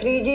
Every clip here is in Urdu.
3G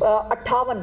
58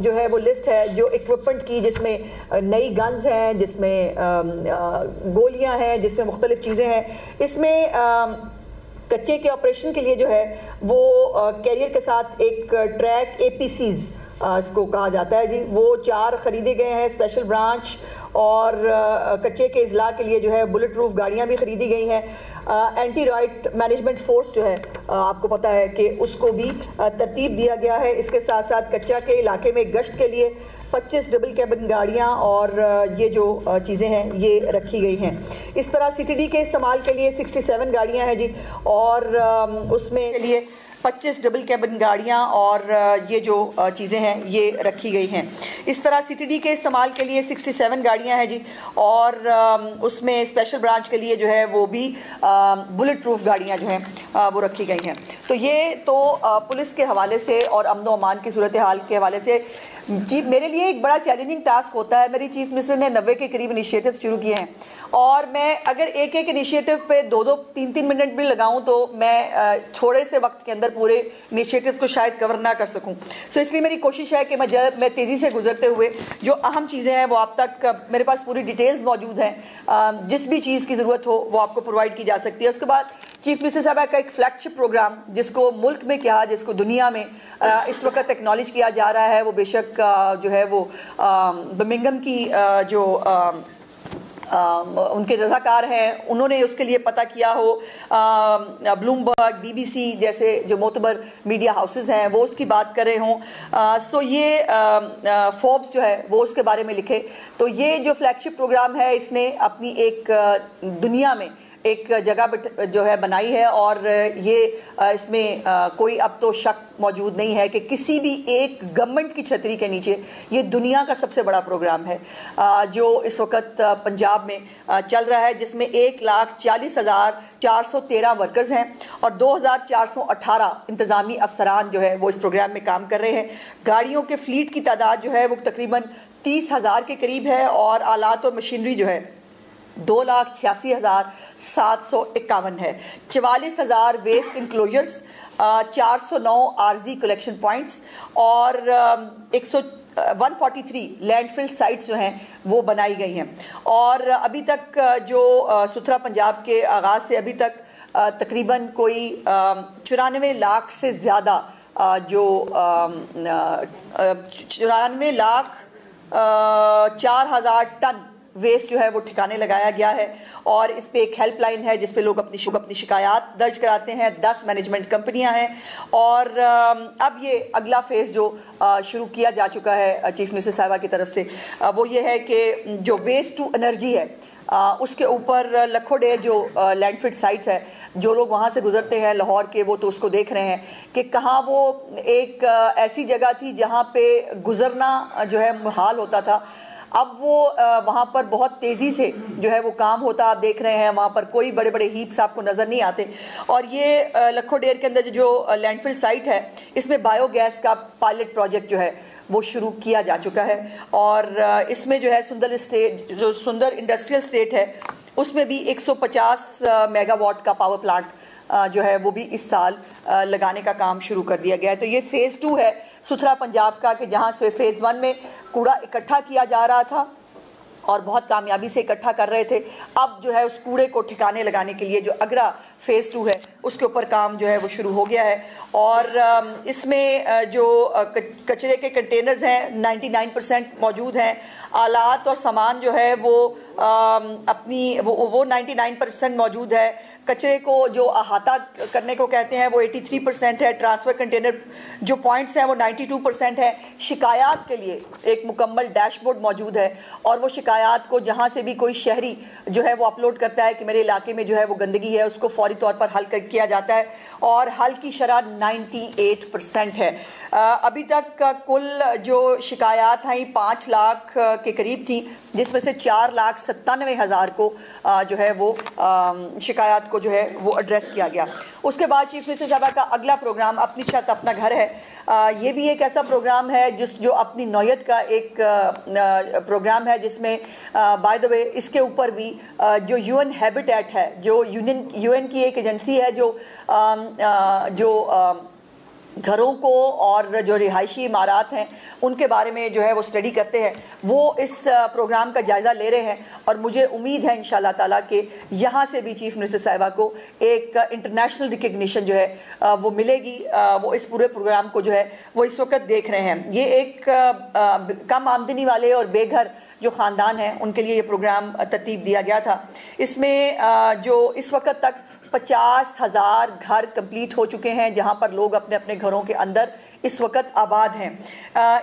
جو ہے وہ لسٹ ہے جو اکوپمنٹ کی، جس میں نئی گنز ہیں، جس میں گولیاں ہیں، جس میں مختلف چیزیں ہیں. اس میں کچے کے آپریشن کے لیے جو ہے وہ کیریئر کے ساتھ ایک ٹریک APCs اس کو کہا جاتا ہے جی، وہ 4 خریدے گئے ہیں اسپیشل برانچ، اور کچے کے اضلاع کے لیے جو ہے بلٹ پروف گاڑیاں بھی خریدی گئی ہیں. اینٹی رائٹ مینجمنٹ فورس جو ہے آپ کو پتہ ہے کہ اس کو بھی ترتیب دیا گیا ہے. اس کے ساتھ ساتھ کچا کے علاقے میں گشت کے لیے 25 ڈبل کیبن گاڑیاں اور یہ جو چیزیں ہیں یہ رکھی گئی ہیں. اس طرح CTD کے استعمال کے لیے 67 گاڑیاں ہیں جی، اور اس میں کے لیے 25 ڈبل کیبن گاڑیاں اور یہ جو چیزیں ہیں یہ رکھی گئی ہیں. اس طرح CTD کے استعمال کے لیے 67 گاڑیاں ہیں جی، اور اس میں اسپیشل برانچ کے لیے جو ہے وہ بھی بلٹ پروف گاڑیاں جو ہیں وہ رکھی گئی ہیں. تو یہ تو پولیس کے حوالے سے اور امن و امان کی صورتحال کے حوالے سے جی میرے لیے ایک بڑا چیلنجنگ ٹاسک ہوتا ہے. میری چیف منسٹر نے 90 کے قریب انیشیٹو شروع کیے ہیں، اور میں اگر ایک انیشیٹو پہ 2-2 3-3 منٹ بھی لگاؤں تو میں تھوڑے سے وقت کے اندر پورے انیشیٹوز کو شاید کور نہ کر سکوں. اس لیے میری کوشش ہے کہ میں تیزی سے گزرتے ہوئے جو اہم چیزیں ہیں وہ آپ تک، میرے پاس پوری ڈیٹیلز موجود ہیں، جس بھی چیز کی ضرورت ہو وہ آپ کو پرووائڈ کی جا سکتی ہے. اس کے بعد چیف منسٹر صاحبہ کا ایک فلیگ شپ پروگرام جس کو ملک میں کیا، جس کو دنیا میں اس وقت ایکنالج کیا جا رہا ہے، وہ بے شک جو ہے وہ برمنگھم کی جو ان کے رضاکار ہیں انہوں نے اس کے لیے پتہ کیا ہو. بلومبرگ، BBC جیسے جو معتبر میڈیا ہاؤسز ہیں وہ اس کی بات کر رہے ہوں. سو یہ فوربس جو ہے وہ اس کے بارے میں لکھے. تو یہ جو فلیگ شپ پروگرام ہے اس نے اپنی ایک دنیا میں ایک جگہ جو ہے بنائی ہے، اور یہ اس میں کوئی اب تو شک موجود نہیں ہے کہ کسی بھی ایک گورنمنٹ کی چھتری کے نیچے یہ دنیا کا سب سے بڑا پروگرام ہے جو اس وقت پنجاب میں چل رہا ہے، جس میں 1,40,413 ورکرز ہیں اور 2,418 انتظامی افسران جو ہے وہ اس پروگرام میں کام کر رہے ہیں. گاڑیوں کے فلیٹ کی تعداد جو ہے وہ تقریباً 30,000 کے قریب ہے، اور آلات اور مشینری جو ہے 2,86,751 ہے. 44,000 ویسٹ انکلوجرز، 409 عارضی کلیکشن پوائنٹس اور 143 لینڈ فل سائٹس جو ہیں وہ بنائی گئی ہیں. اور ابھی تک جو ستھرا پنجاب کے آغاز سے ابھی تک تقریباً کوئی 94 لاکھ سے زیادہ جو 94,04,000 ٹن ویسٹ جو ہے وہ ٹھکانے لگایا گیا ہے. اور اس پہ ایک ہیلپ لائن ہے جس پہ لوگ اپنی شکایات درج کراتے ہیں. 10 مینجمنٹ کمپنیاں ہیں، اور اب یہ اگلا فیز جو شروع کیا جا چکا ہے چیف منسٹر صاحبہ کی طرف سے وہ یہ ہے کہ جو ویسٹ ٹو انرجی ہے اس کے اوپر لکھو ڈیر جو لینڈ فٹ سائٹس ہے، جو لوگ وہاں سے گزرتے ہیں لاہور کے وہ تو اس کو دیکھ رہے ہیں کہ کہاں وہ ایک ایسی جگہ تھی جہاں پہ گزرنا جو ہے محال ہوتا تھا. اب وہ وہاں پر بہت تیزی سے جو ہے وہ کام ہوتا، آپ دیکھ رہے ہیں وہاں پر کوئی بڑے بڑے ہیپس آپ کو نظر نہیں آتے. اور یہ لکھو ڈیر کے اندر جو لینڈ فل سائٹ ہے اس میں بایو گیس کا پائلٹ پروجیکٹ جو ہے وہ شروع کیا جا چکا ہے. اور اس میں جو ہے سندر انڈسٹریل اسٹیٹ ہے اس میں بھی 150 میگا واٹ کا پاور پلانٹ جو ہے وہ بھی اس سال لگانے کا کام شروع کر دیا گیا ہے. تو یہ فیز 2 ہے ستھرا پنجاب کا، کہ جہاں سے فیز 1 میں کوڑا اکٹھا کیا جا رہا تھا اور بہت کامیابی سے اکٹھا کر رہے تھے، اب جو ہے اس کوڑے کو ٹھکانے لگانے کے لیے جو اگلا فیز 2 ہے اس کے اوپر کام جو ہے وہ شروع ہو گیا ہے. اور اس میں جو کچرے کے کنٹینرز ہیں 99% موجود ہیں. آلات اور سامان جو ہے وہ وہ 99% موجود ہے. کچرے کو جو احاطہ کرنے کو کہتے ہیں وہ 83% ہے. ٹرانسفر کنٹینر جو پوائنٹس ہیں وہ 92% ہے. شکایات کے لیے ایک مکمل ڈیش بورڈ موجود ہے، اور وہ شکایات کو جہاں سے بھی کوئی شہری جو ہے وہ اپلوڈ کرتا ہے کہ میرے علاقے میں جو ہے وہ گندگی ہے، اس کو فوری طور پر حل کیا جاتا ہے، اور حل کی شرح 98% ہے. ابھی تک کل جو شکایات ہیں 5 لاکھ کے قریب تھیں، جس میں سے 4,97,000 کو جو ہے وہ شکایات کو جو ہے وہ ایڈریس کیا گیا. اس کے بعد چیف منسٹر صاحبہ کا اگلا پروگرام اپنی چھت اپنا گھر ہے. یہ بھی ایک ایسا پروگرام ہے جو اپنی نوعیت کا ایک پروگرام ہے، جس میں بائی دا وے اس کے اوپر بھی جو UN ہیبیٹیٹ ہے، جو UN کی ایک ایجنسی ہے جو گھروں کو اور جو رہائشی عمارات ہیں ان کے بارے میں جو ہے وہ اسٹڈی کرتے ہیں، وہ اس پروگرام کا جائزہ لے رہے ہیں، اور مجھے امید ہے انشاءاللہ تعالیٰ کہ یہاں سے بھی چیف منسٹر صاحبہ کو ایک انٹرنیشنل ریکگنیشن جو ہے وہ ملے گی۔ وہ اس پورے پروگرام کو جو ہے وہ اس وقت دیکھ رہے ہیں۔ یہ ایک کم آمدنی والے اور بے گھر جو خاندان ہیں ان کے لیے یہ پروگرام ترتیب دیا گیا تھا۔ اس میں جو اس وقت تک 50,000 گھر کمپلیٹ ہو چکے ہیں جہاں پر لوگ اپنے اپنے گھروں کے اندر اس وقت آباد ہیں۔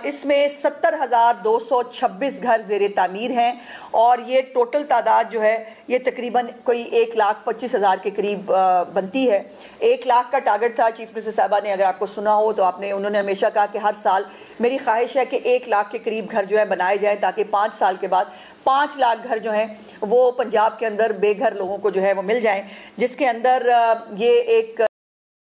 اس میں 70,226 گھر زیر تعمیر ہیں، اور یہ ٹوٹل تعداد جو ہے یہ تقریباً کوئی 1,25,000 کے قریب بنتی ہے۔ 1 لاکھ کا ٹارگٹ تھا چیف منسٹر صاحبہ نے، اگر آپ کو سنا ہو تو انہوں نے ہمیشہ کہا کہ ہر سال میری خواہش ہے کہ 1 لاکھ کے قریب گھر جو ہے بنائے جائیں، تاکہ 5 سال کے بعد 5 لاکھ گھر جو ہیں وہ پنجاب کے اندر بے گھر لوگوں کو جو ہے وہ مل جائیں، جس کے اندر یہ ایک